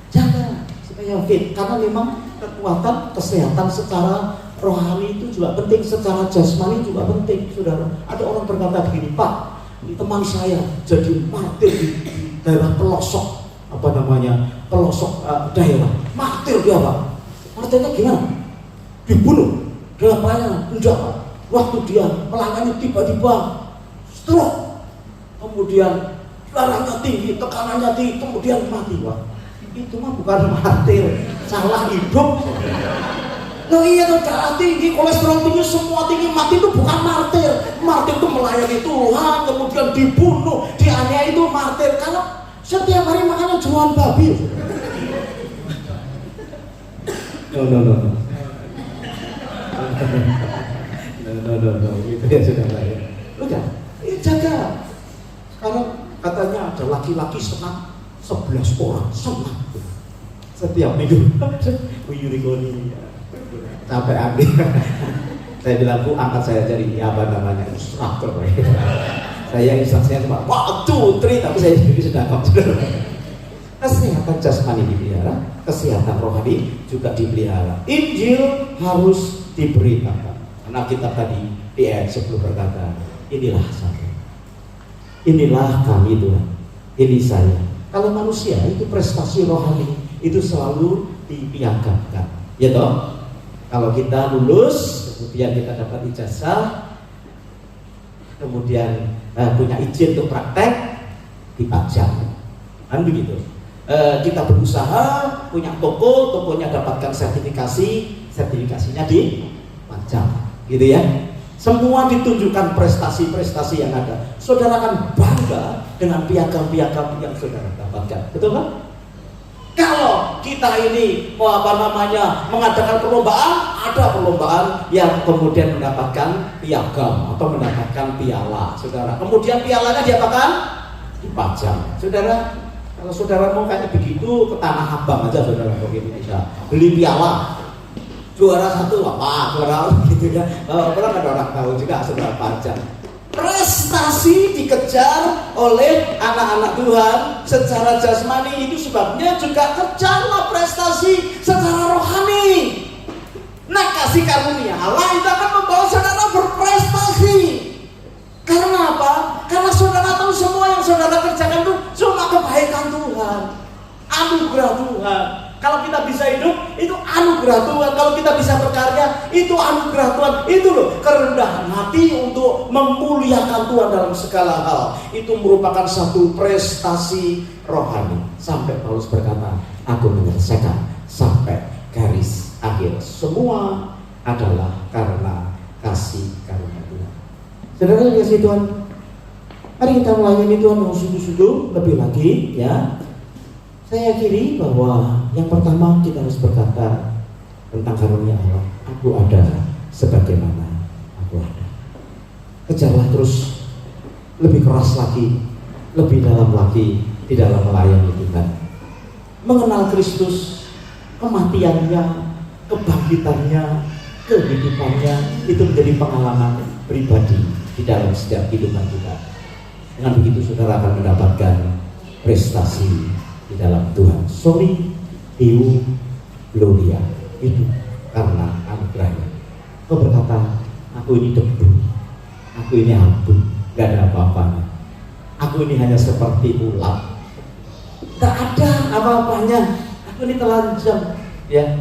Jaga supaya fit, karena memang kekuatan kesehatan secara rohani itu juga penting, secara jasmani juga penting, saudara. Ada orang berkata begini, Pak, teman saya jadi martir di daerah pelosok, pelosok daerah, martir dia Pak. Martirnya gimana? Dibunuh, diapain? Enggak Pak. Waktu dia melayani tiba-tiba stroke, kemudian darahnya tinggi, tekanannya tinggi, kemudian mati Pak. Itu mah bukan martir, salah hidup. Loh iya tuh, darah tinggi, kolesterol tinggi, semua tinggi, mati itu bukan martir. Martir itu melayani Tuhan, kemudian dibunuh, dianiaya, itu martir. Karena setiap hari makannya jualan babi. No, itu ya sudah lah ya. Udah, jaga. Sekarang katanya ada laki-laki senang 11 orang senang setiap minggu. Uyurikoni sampai habis. Saya bilang Bu, angkat saya jadi instruktur. Saya instruksinya cuma 1, 2, 3, tapi saya sendiri sudah komputer. Kesehatan jasmani dipelihara, kesehatan rohani juga dipelihara. Injil harus diberitakan. Karena kita tadi di ayat 10 berkata, inilah saya, inilah kami Tuhan, ini saya. Kalau manusia itu prestasi rohani itu selalu dipiagamkan, ya toh. Kalau kita lulus, kemudian kita dapat ijazah, kemudian punya izin untuk praktek, dipajang, kan begitu. Kita berusaha, punya toko, tokonya dapatkan sertifikasi, sertifikasinya dipajang, gitu ya. Semua ditunjukkan prestasi-prestasi yang ada. Saudara akan bangga dengan piagam-piagam yang saudara dapatkan, betul kan? Kalau kita ini mengadakan perlombaan, ada perlombaan yang kemudian mendapatkan piagam atau mendapatkan piala, saudara. Kemudian pialanya diapakan? Dipajang, saudara. Kalau saudara mau kayak begitu, ke Tanah Abang aja saudara, ke Indonesia, beli piala. Juara 1 apa? Juara gitu ya. Orang ada orang tahu juga saudara pajang. Prestasi dikejar oleh anak-anak Tuhan secara jasmani, itu sebabnya juga kejarlah prestasi secara rohani. Nah, kasih karunia Allah itu akan membawa saudara berprestasi. Karena apa? Karena saudara tahu semua yang saudara kerjakan itu cuma kebaikan Tuhan, anugerah Tuhan. Kalau kita bisa hidup, itu anugerah Tuhan. Kalau kita bisa berkarya, itu anugerah Tuhan. Itu loh, kerendahan hati untuk memuliakan Tuhan dalam segala hal. Itu merupakan satu prestasi rohani. Sampai Paulus berkata, aku menyelesaikan sampai garis akhir. Semua adalah karena kasih karunia Tuhan. Saudara kasih Tuhan, mari kita melayani Tuhan yang sungguh-sungguh lebih lagi ya. Saya akhiri bahwa yang pertama kita harus berkata tentang karunia Allah. Aku ada sebagaimana aku ada. Kejarlah terus, lebih keras lagi, lebih dalam lagi di dalam melayani Tuhan. Mengenal Kristus, kematiannya, kebangkitannya, kehidupannya, itu menjadi pengalaman pribadi di dalam setiap kehidupan kita. Dengan begitu saudara akan mendapatkan prestasi di dalam Tuhan. Soli Deo Gloria, itu karena anugerahnya. Kau berkata, aku ini debu, aku ini abu, gak ada apa-apanya. Aku ini hanya seperti ulat, gak ada apa-apanya. Aku ini telanjang, ya.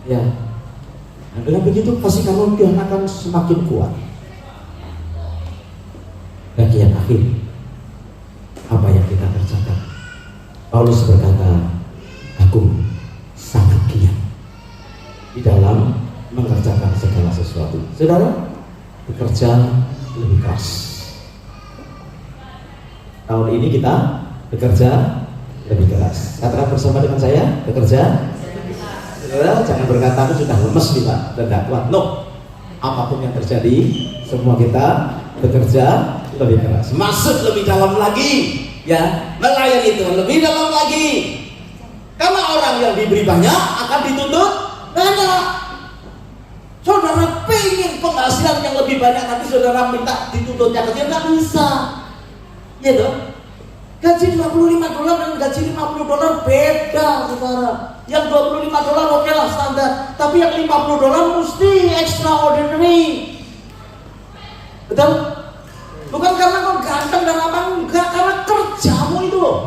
Nah, dengan begitu kasih karunia Tuhan akan semakin kuat. Bagian akhir, apa yang kita kerjakan? Paulus berkata, aku sangat giat di dalam mengerjakan segala sesuatu. Saudara, bekerja lebih keras. Tahun ini kita bekerja lebih keras. Katakan bersama dengan saya, bekerja. Saudara, jangan berkata aku sudah lemes nih Pak, dan tidak kuat. No, apapun yang terjadi, semua kita bekerja lebih keras. Masuk lebih dalam lagi, ya, melayani Tuhan lebih dalam lagi. Karena orang yang diberi banyak akan dituntut banyak. Saudara pengen penghasilan yang lebih banyak, tapi saudara minta dituntutnya kecil, nggak bisa. Ya dong. Gaji $25 dengan gaji $50 beda, saudara. Yang $25 oke lah standar, tapi yang $50 mesti extraordinary. Betul? Bukan karena kau ganteng dan apa, enggak, karena kerjamu itu loh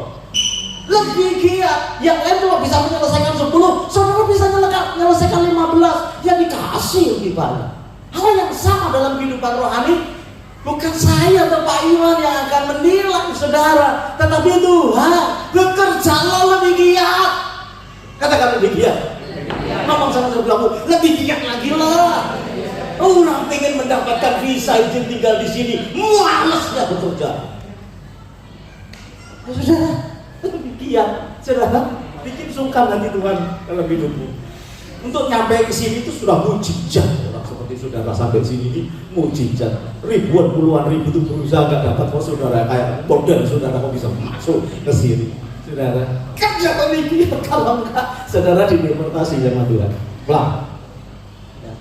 lebih giat. Yang lain cuma bisa menyelesaikan 10, saudara bisa menyelesaikan 15, yang dikasih lebih banyak. Hal yang sama dalam kehidupan rohani. Bukan saya atau Pak Iwan yang akan menilai saudara, tetapi Tuhan. Bekerjalah lebih giat. Katakan lebih giat. Ngomong sama saudaramu, lebih giat lagi lah. Orang pengen mendapatkan visa izin tinggal di sini, malasnya bekerja. Saudara, lebih giat. Saudara, bikin sungkan hati Tuhan dalam hidupmu. Untuk nyampe ke sini itu sudah mujizat. Seperti saudara sampai sini ini mujizat. Ribuan puluhan ribu itu berusaha gak dapat. Kok saudara kayak model saudara kok bisa masuk ke sini. Saudara kerja pemikiran, kalau enggak saudara dideportasi sama Tuhan. Pulang. Ya.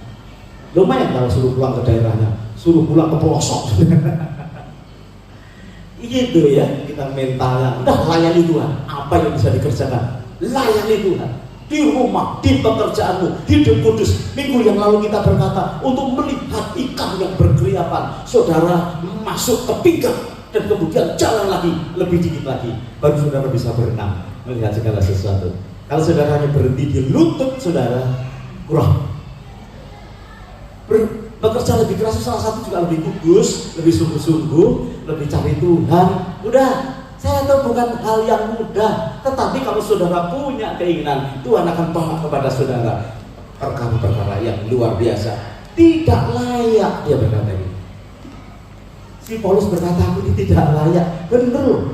Lumayan kalau suruh pulang ke daerahnya, suruh pulang ke pelosok. Gitu ya, kita mentalnya. Udah layani Tuhan. Apa yang bisa dikerjakan? Layani Tuhan. Di rumah, di pekerjaanmu, hidup kudus. Minggu yang lalu kita berkata untuk melihat ikan yang berkeliapan, saudara masuk ke pinggang dan kemudian jalan lagi lebih dikit lagi, baru saudara bisa berenang melihat segala sesuatu. Kalau saudara hanya berhenti di lutut, saudara kurang. Bekerja lebih keras, salah satu juga lebih kudus, lebih sungguh-sungguh, lebih cari Tuhan. Udah. Saya tahu bukan hal yang mudah, tetapi kalau saudara punya keinginan, Tuhan akan bawa kepada saudara perkara-perkara yang luar biasa. Tidak layak, dia berkata ini. Si Paulus berkata, aku ini tidak layak. Bener,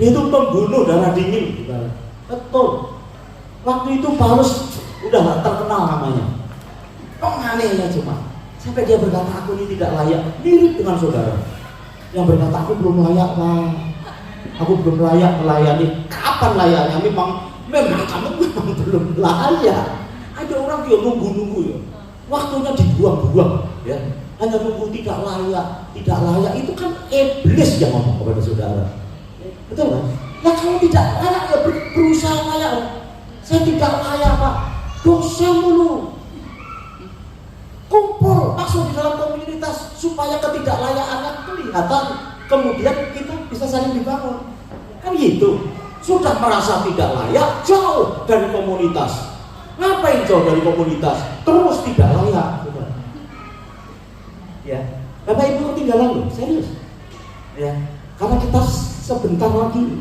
dia itu pembunuh darah dingin. Betul. Waktu itu Paulus udah terkenal namanya, penganiaya cuma. Sampai dia berkata, aku ini tidak layak. Mirip dengan saudara yang berkata, aku belum layak Pak. Aku belum layak melayani. Kapan layaknya? Memang kamu memang belum layak. Ada orang dia nunggu ya. Waktunya dibuang-buang ya. Hanya nunggu tidak layak. Itu kan iblis yang ngomong kepada saudara. Betul kan? Nah kalau tidak layak ya berusaha layak. Saya tidak layak Pak. Dosa mulu. Kumpul masuk di dalam komunitas supaya ketidaklayakannya kelihatan. Kemudian kita bisa saling dibangun. Kan gitu. Sudah merasa tidak layak, jauh dari komunitas. Ngapain jauh dari komunitas? Terus tidak layak. Ya, Bapak Ibu ketinggalan loh, serius. Ya, karena kita sebentar lagi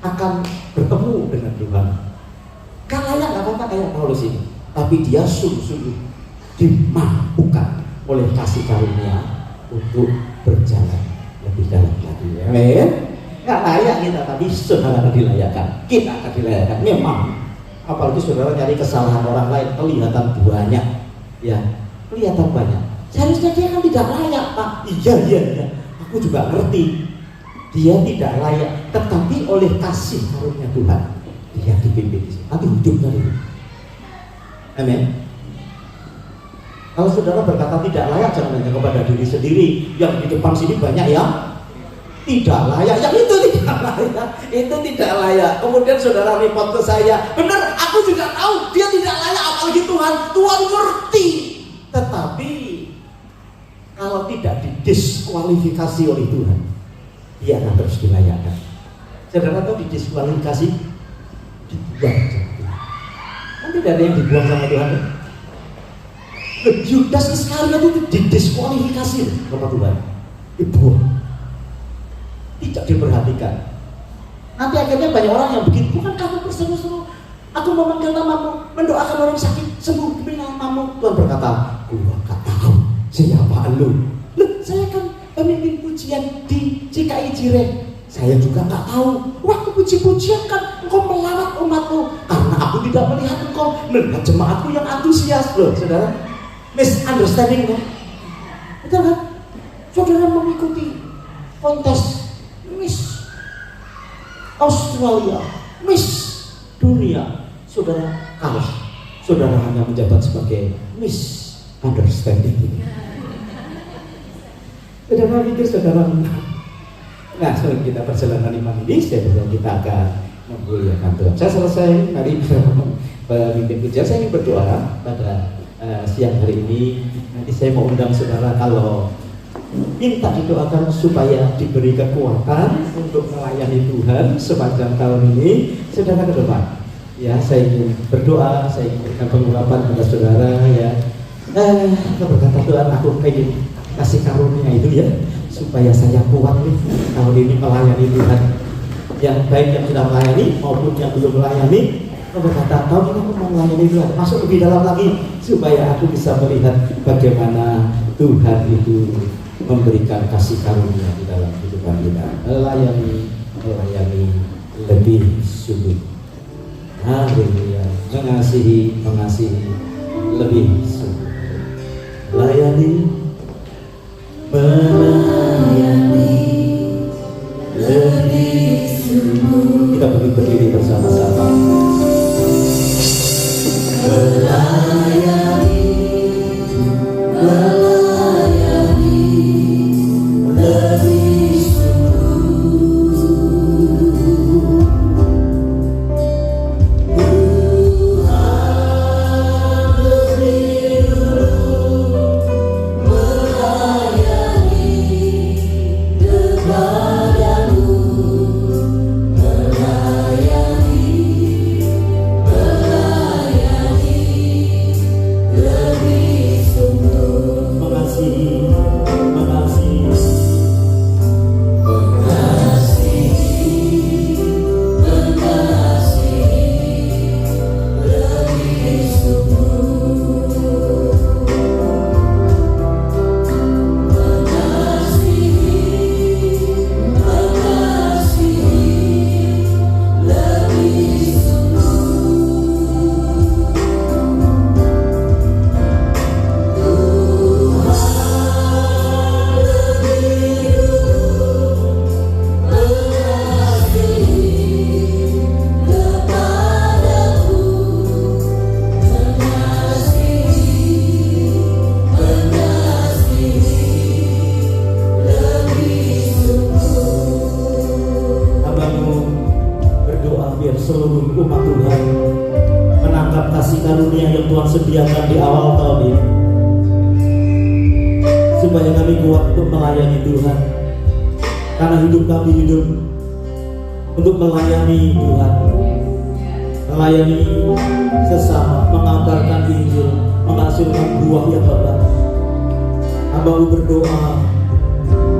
akan bertemu dengan Tuhan. Kan layak nggak apa-apa kayak Paulus ini, tapi dia sungguh-sungguh dimampukan oleh kasih karunia untuk berjalan lebih dalam lagi. Amin. Nggak layak kita, tapi saudara akan dilayakkan. Kita akan dilayakkan. Memang, apalagi saudara nyari kesalahan orang lain kelihatan banyak, ya, kelihatan banyak. Seharusnya dia kan tidak layak Pak. Iya. Aku juga ngerti. Dia tidak layak, tetapi oleh kasih karunia Tuhan, dia dipimpin. Nanti hidupnya dulu. Amin. Kalau saudara berkata tidak layak, jangan hanya kepada diri sendiri. Yang di depan sini banyak yang tidak layak, yang itu tidak layak, itu tidak layak. Kemudian saudara report ke saya, benar, aku juga tahu dia tidak layak, apalagi Tuhan ngerti. Tetapi kalau tidak didiskualifikasi oleh Tuhan, dia akan terus dilayakkan. Saudara tahu didiskualifikasi? yang jati. Kan tidak ada yang dibuang sama Tuhan. Loh, Yudas Iskariot itu didiskualifikasi sama Tuhan, dibuang, tidak diperhatikan. Nanti akhirnya banyak orang yang begitu, bukan kamu berseru-seru, aku memanggil namamu, mendoakan orang sakit sembuh demi namamu. Tuhan berkata, gua gak tahu siapa lu. Loh, saya kan pemimpin pujian di GKI Jireh. Saya juga gak tahu. Waktu puji-pujian kan engkau melawat umatmu, karena aku tidak melihat engkau melihat jemaatku yang antusias. Loh, saudara, misunderstanding kan? Betul kan? Saudara mengikuti kontes Miss Australia, Miss Dunia, saudara kalah. Saudara hanya menjabat sebagai misunderstanding. Saudara pikir saudara menang. Nah, sebelum kita perjalanan iman ini, saya berdoa kita akan memuliakan Tuhan. Saya selesai hari pemimpin pujian, saya ingin berdoa pada siang hari ini. Nanti saya mau undang saudara, kalau minta didoakan supaya diberi kekuatan untuk melayani Tuhan sepanjang tahun ini, saudara ke depan. Ya, saya ingin berdoa, saya ingin berikan pengurapan kepada saudara. Ya, berkata Tuhan, aku pengen kasih karunia itu ya, supaya saya kuat nih tahun ini melayani Tuhan. Yang baik yang sudah melayani maupun yang belum melayani, berkata, tahun ini aku mau melayani Tuhan, masuk lebih dalam lagi supaya aku bisa melihat bagaimana Tuhan itu memberikan kasih karunia di dalam kehidupan kita. Melayani lebih sungguh. Haleluya. Mengasihi lebih sungguh. Melayani lebih sungguh. Kita berdiri bersama-sama. Melayani lebih sungguh. Tuhan lebih melayani kepadamu, lebih sungguh. Seluruh umat Tuhan menangkap kasih karunia yang Tuhan sediakan di awal tahun ini, supaya kami kuat untuk melayani Tuhan, karena hidup kami hidup untuk melayani Tuhan, melayani sesama, mengantarkan Injil, menghasilkan buah yang lebat. Hamba-Mu berdoa,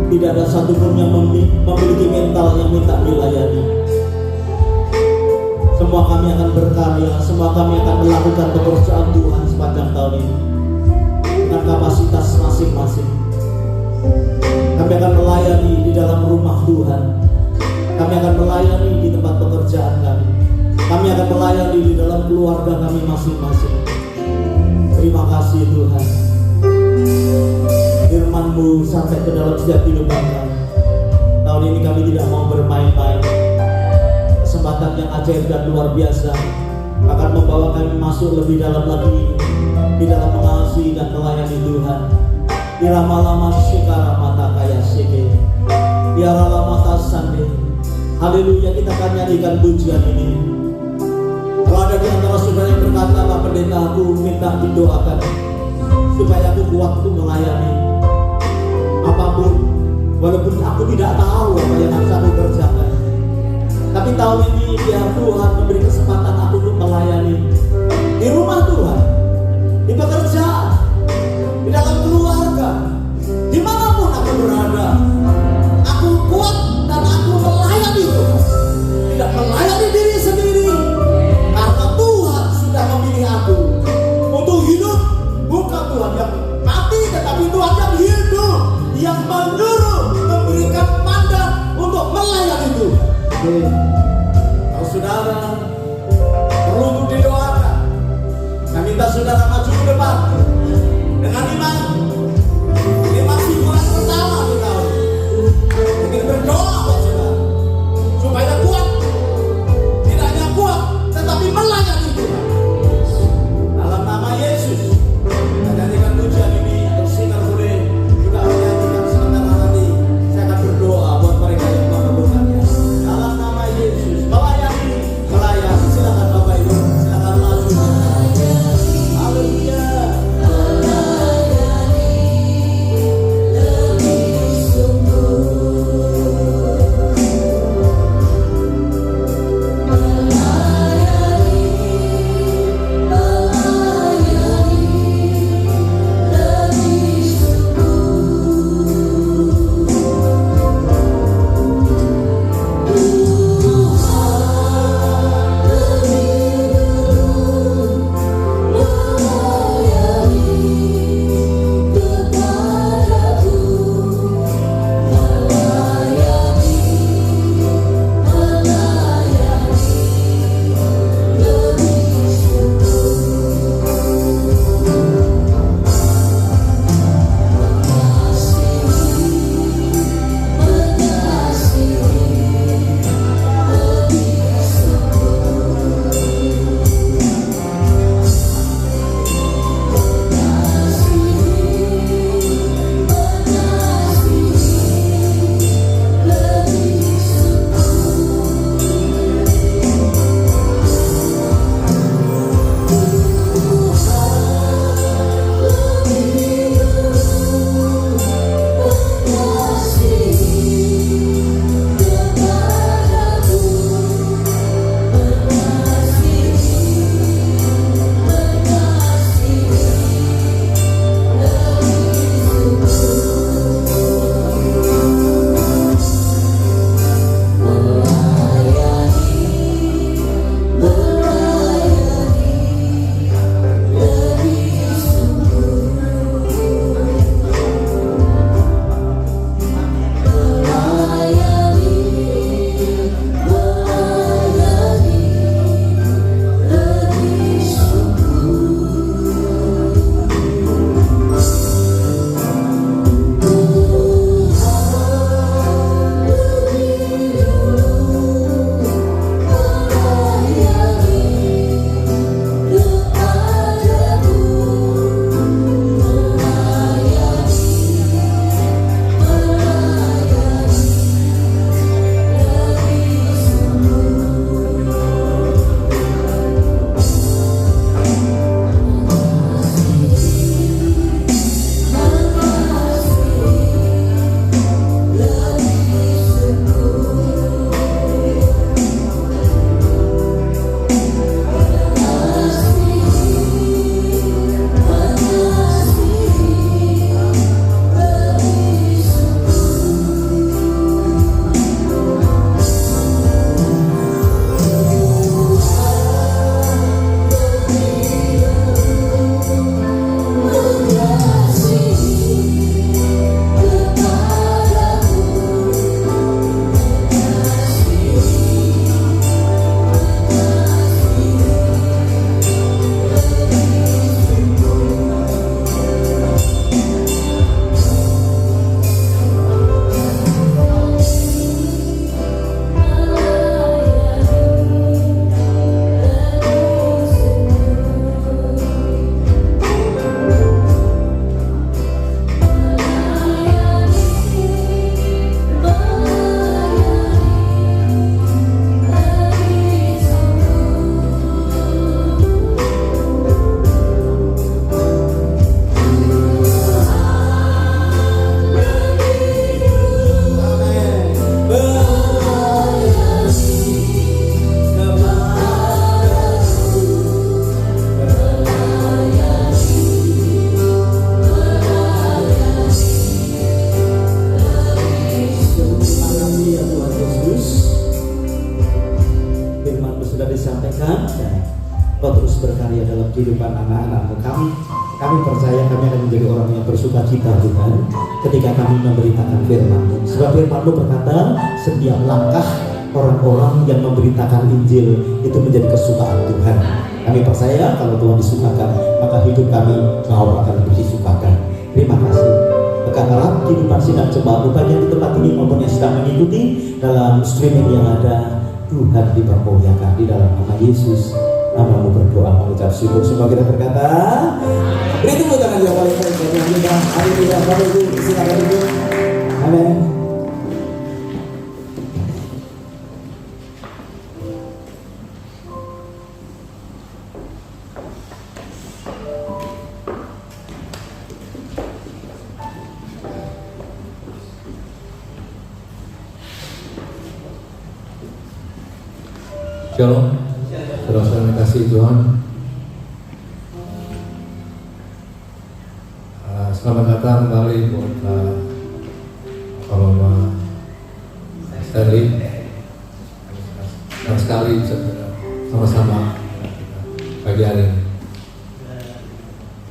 tidak ada satupun yang memiliki mental yang minta dilayani. Semua kami akan berkarya, semua kami akan melakukan pekerjaan Tuhan sepanjang tahun ini dengan kapasitas masing-masing. Kami akan melayani di dalam rumah Tuhan, kami akan melayani di tempat pekerjaan kami, kami akan melayani di dalam keluarga kami masing-masing. Terima kasih Tuhan, firman-Mu sampai ke dalam setiap kehidupan kami. Tahun ini kami tidak mau bermain-main. Kesempatan yang ajaib dan luar biasa akan membawa kami masuk lebih dalam lagi di dalam mengasihi dan melayani Tuhan. Irama-lama syikara mata kaya sike, Irama mata sande. Haleluya, kita akan nyanyikan pujian ini. Kalau ada di antara saudara yang berkata, Pak Pendeta, aku minta didoakan supaya aku kuat untuk melayani apapun, walaupun aku tidak tahu apa yang harus aku kerjakan. Tapi tahun ini biar Tuhan memberi kesempatan aku berkat dan Kau terus berkarya dalam kehidupan anak-anak-Mu. Kami percaya kami akan menjadi orang yang bersuka cita Tuhan ketika kami memberitakan firman-Mu. Sebab firman-Mu berkata setiap langkah orang-orang yang memberitakan Injil itu menjadi kesukaan Tuhan. Kami percaya kalau Tuhan disukakan, maka hidup kami Kau akan disukakan. Terima kasih. Berkat kehidupan sidang jemaat baik yang di tempat ini maupun yang sedang mengikuti dalam streaming yang ada, Tuhan dipermuliakan di dalam nama Yesus. Namamu berdoa mengucap syukur. Semua kita berkata, beri tepuk tangan yang paling baik bagi kita. Haleluya, Bapak Ibu, silakan duduk. Amin. Shalom, saudara-saudara yang kasih Tuhan. Selamat datang kembali buat Mama Stanley. Senang sekali bisa sama-sama pagi hari ini.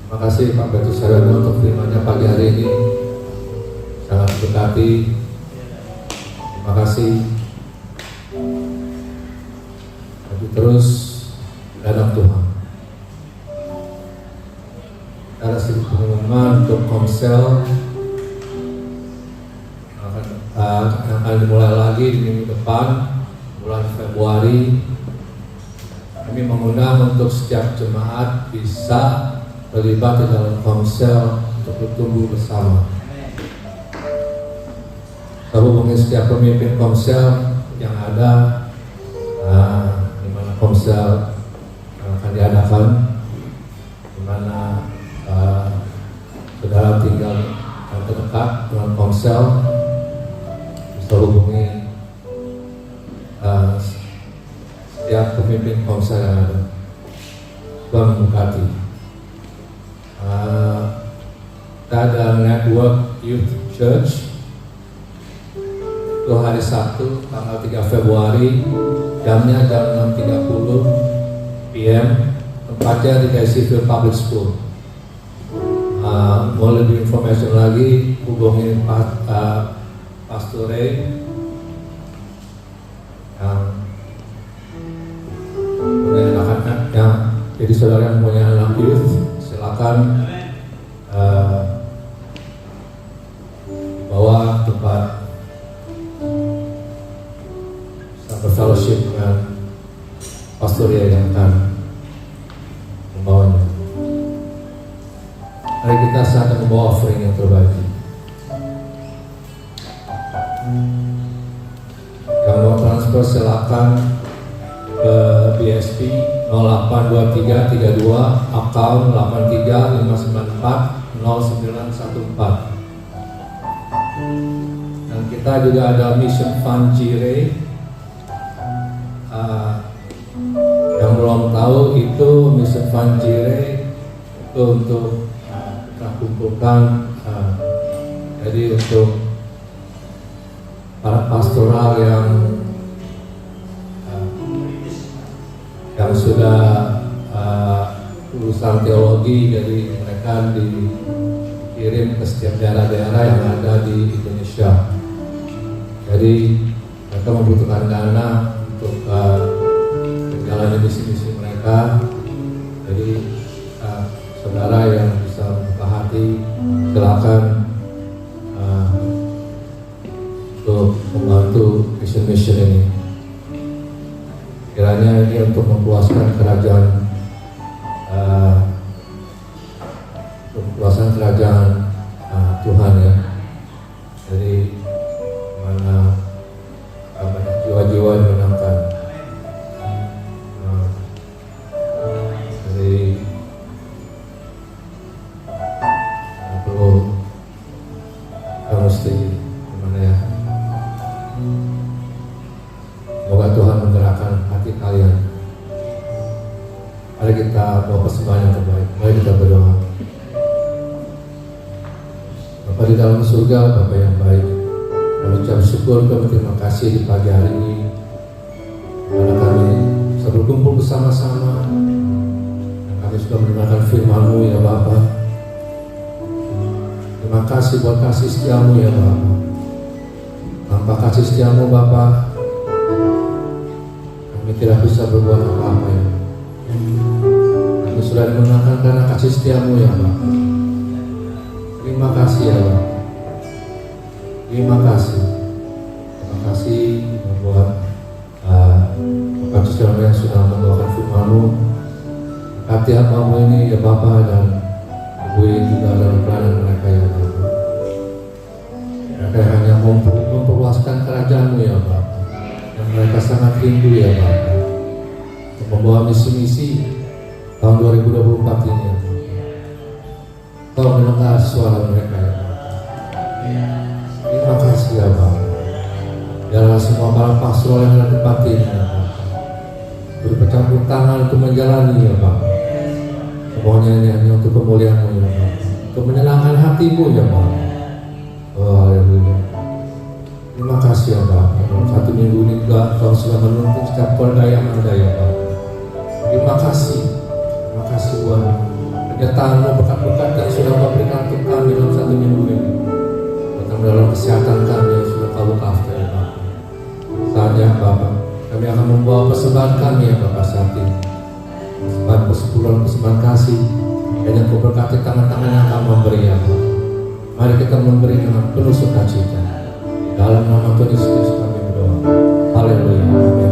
Terima kasih Pak Petrus Saryono untuk firman-Nya pagi hari ini. Sangat berkati. Terima kasih. Terus dalam Tuhan. Ada sedikit pengumuman untuk Komsel yang akan dimulai lagi di minggu depan, bulan Februari. Kami mengundang untuk setiap jemaat bisa terlibat di dalam Komsel untuk bertumbuh bersama. Kita hubungi setiap pemimpin Komsel yang ada. Komsel yang akan diadakan, di mana saudara tinggal yang terdekat dengan Komsel, bisa hubungi setiap pemimpin Komsel yang ada. Tuhan memberkati. Kita ada Network Youth Church itu hari Sabtu tanggal 3 Februari, jamnya jam 6.30 PM, tempatnya di Civil Public School. Mau lebih informasi lagi hubungi Pastor Ray yang punya anak-anak, yang jadi saudara yang punya anak youth, silakan bawa tempat berfellowship dengan Pastor yang akan membawanya. Mari kita saat membawa offering yang terbaik. Yang mau transfer silakan ke BSP 082332 account 8359400914. Dan kita juga ada Mission Fund Jire. Yang belum tahu itu Mission Fund Jire itu untuk kita kumpulkan, jadi untuk para pastoral yang sudah lulusan teologi, jadi mereka dikirim ke setiap daerah-daerah yang ada di Indonesia. Jadi mereka membutuhkan dana untuk menjalani misi-misi mereka. Jadi saudara yang bisa membuka hati, silakan untuk membantu mission ini. Kiranya ini untuk mempuaskan kerajaan, Tuhan ya. Jadi mana banyak jiwa-jiwa dimenangkan. Jadi perlu kita mesti gimana ya? Semoga Tuhan menggerakkan hati kalian. Mari kita bawa persembahan yang terbaik. Mari kita berdoa. Bapa di dalam surga, Bapa yang baik, kami ucap syukur, kami terima kasih di pagi hari ini, karena kami selalu berkumpul bersama-sama. Dan kami sudah mendengarkan firman-Mu ya Bapa. Terima kasih buat kasih setia-Mu ya Bapa. Tanpa kasih setia-Mu Bapa, kami tidak bisa berbuat apa-apa ya. Kami sudah dimenangkan karena kasih setia-Mu ya Bapa. Terima kasih ya Bapa. Terima kasih. Terima kasih buat Bapak Saudara yang sudah membawakan firman-Mu. Hati hamba-Mu ini ya Bapa, dan Ibu juga dalam pelayanan mereka ya Bapa. Mereka hanya memperluaskan kerajaan-Mu ya Bapa, dan mereka sangat rindu ya Bapa untuk membawa misi-misi tahun 2024 ini ya Bapa. Kau mendengar suara mereka ya Bapa. Terima kasih ya Bapa. Biarlah semua para pastoral yang ada di tempat ini ya Bapa bercampur tangan untuk menjalani ya Bapa. Semuanya ini hanya untuk kemuliaan-Mu ya Bapa, untuk menyenangkan hati-Mu ya Bapa. Oh haleluya. Terima kasih ya Bapa. Dalam satu minggu ini juga Kau sudah menuntun setiap keluarga yang ada ya Bapa. Terima kasih. Terima kasih buat penyertaan-Mu, berkat-berkat yang sudah Kau berikan untuk kami dalam satu minggu ini. Dalam kesehatan kami yang sudah Kau wakaftkan ya Bapa. Saatnya Bapa, kami akan membawa persembahan kami ya Bapa saat ini. Persembahan persepuluhan, persembahan kasih, dan yang Kau berkati tangan-tangan yang akan memberi ya Bapa. Mari kita memberi dengan penuh sukacita. Dalam nama Tuhan Yesus kami berdoa. Haleluya. Amin.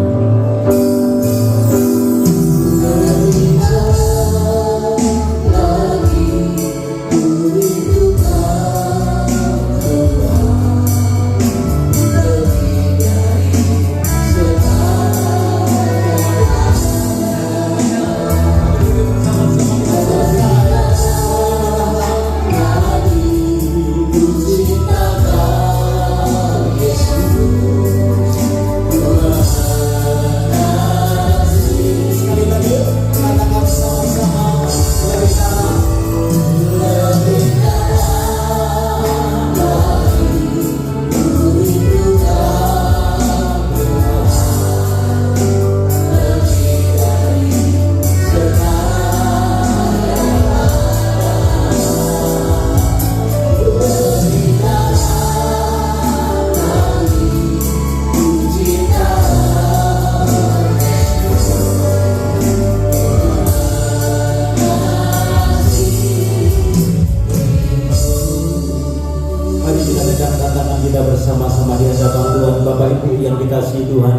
Bersama-sama di hadapan Tuhan, Bapak Ibu yang dikasihi Tuhan,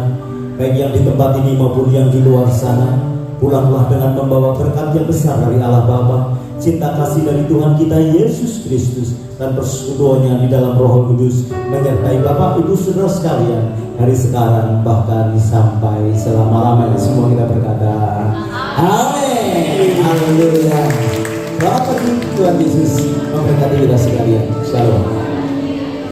baik yang di tempat ini maupun yang di luar sana, pulanglah dengan membawa berkat yang besar dari Allah Bapa, cinta kasih dari Tuhan kita Yesus Kristus, dan persekutuannya di dalam Roh Kudus menyertai Bapak Ibu Saudara sekalian dari sekarang bahkan sampai selama-lamanya. Semua kita berkata amin. Haleluya. Selamat pagi, Tuhan Yesus memberkati kita sekalian. Shalom.